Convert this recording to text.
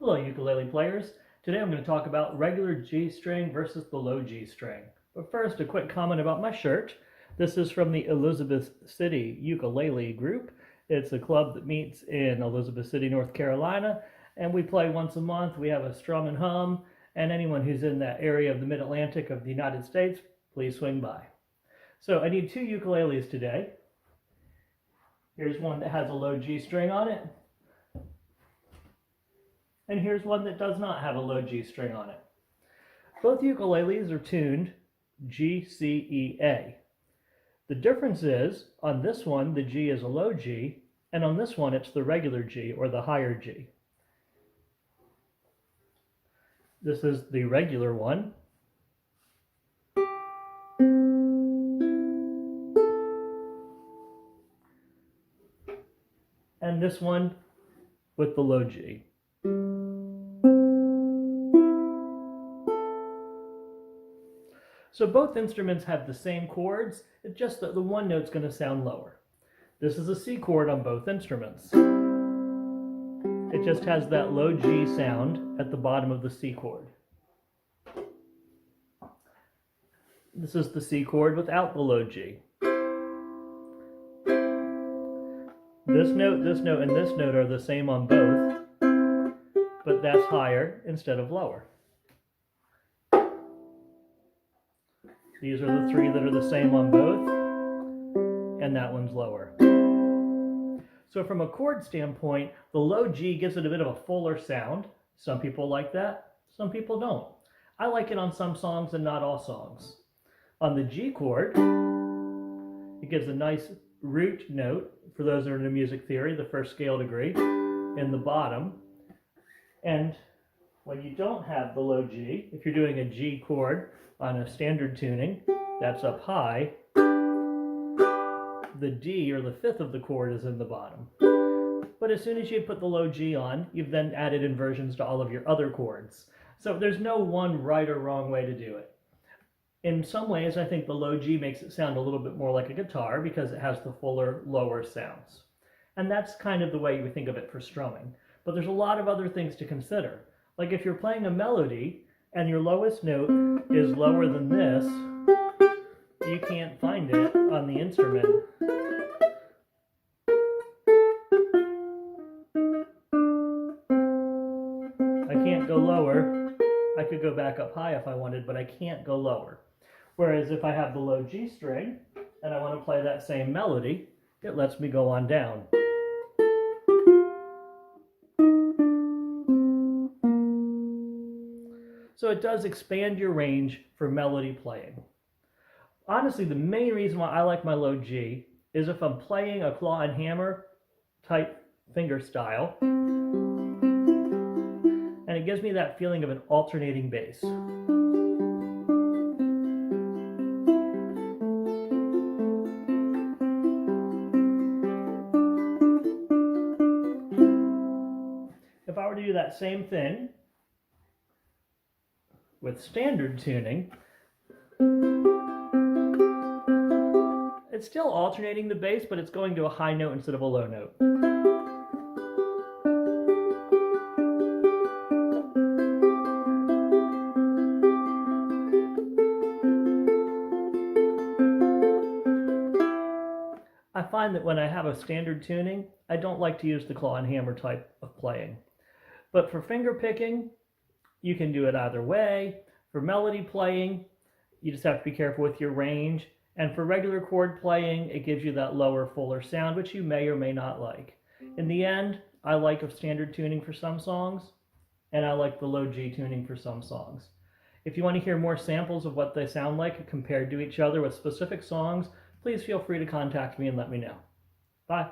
Hello ukulele players. Today I'm going to talk about regular G string versus the low G string. But first, a quick comment about my shirt. This is from the Elizabeth City Ukulele Group. It's a club that meets in Elizabeth City, North Carolina, and we play once a month. We have a strum and hum, and anyone who's in that area of the Mid-Atlantic of the United States, please swing by. So I need two ukuleles today. Here's one that has a low G string on it. And here's one that does not have a low G string on it. Both ukuleles are tuned G, C, E, A. The difference is, on this one, the G is a low G, and on this one, it's the regular G, or the higher G. This is the regular one. And this one with the low G. So both instruments have the same chords, it's just that the one note's going to sound lower. This is a C chord on both instruments. It just has that low G sound at the bottom of the C chord. This is the C chord without the low G. This note, and this note are the same on both, but that's higher instead of lower. These are the three that are the same on both, and that one's lower. So from a chord standpoint, the low G gives it a bit of a fuller sound. Some people like that, some people don't. I like it on some songs and not all songs. On the G chord, it gives a nice root note, for those that are into music theory, the first scale degree, in the bottom. And when you don't have the low G, if you're doing a G chord on a standard tuning, that's up high, the D, or the fifth of the chord, is in the bottom. But as soon as you put the low G on, you've then added inversions to all of your other chords. So there's no one right or wrong way to do it. In some ways, I think the low G makes it sound a little bit more like a guitar because it has the fuller, lower sounds. And that's kind of the way you would think of it for strumming. But there's a lot of other things to consider. Like if you're playing a melody and your lowest note is lower than this, you can't find it on the instrument. I can't go lower. I could go back up high if I wanted, but I can't go lower. Whereas if I have the low G string and I want to play that same melody, it lets me go on down. So it does expand your range for melody playing. Honestly, the main reason why I like my low G is if I'm playing a claw and hammer type finger style, and it gives me that feeling of an alternating bass. If I were to do that same thing with standard tuning, it's still alternating the bass, but it's going to a high note instead of a low note. I find that when I have a standard tuning, I don't like to use the claw and hammer type of playing. But for finger picking, you can do it either way. For melody playing, you just have to be careful with your range. And for regular chord playing, it gives you that lower, fuller sound, which you may or may not like. In the end, I like a standard tuning for some songs, and I like the low G tuning for some songs. If you want to hear more samples of what they sound like compared to each other with specific songs, please feel free to contact me and let me know. Bye.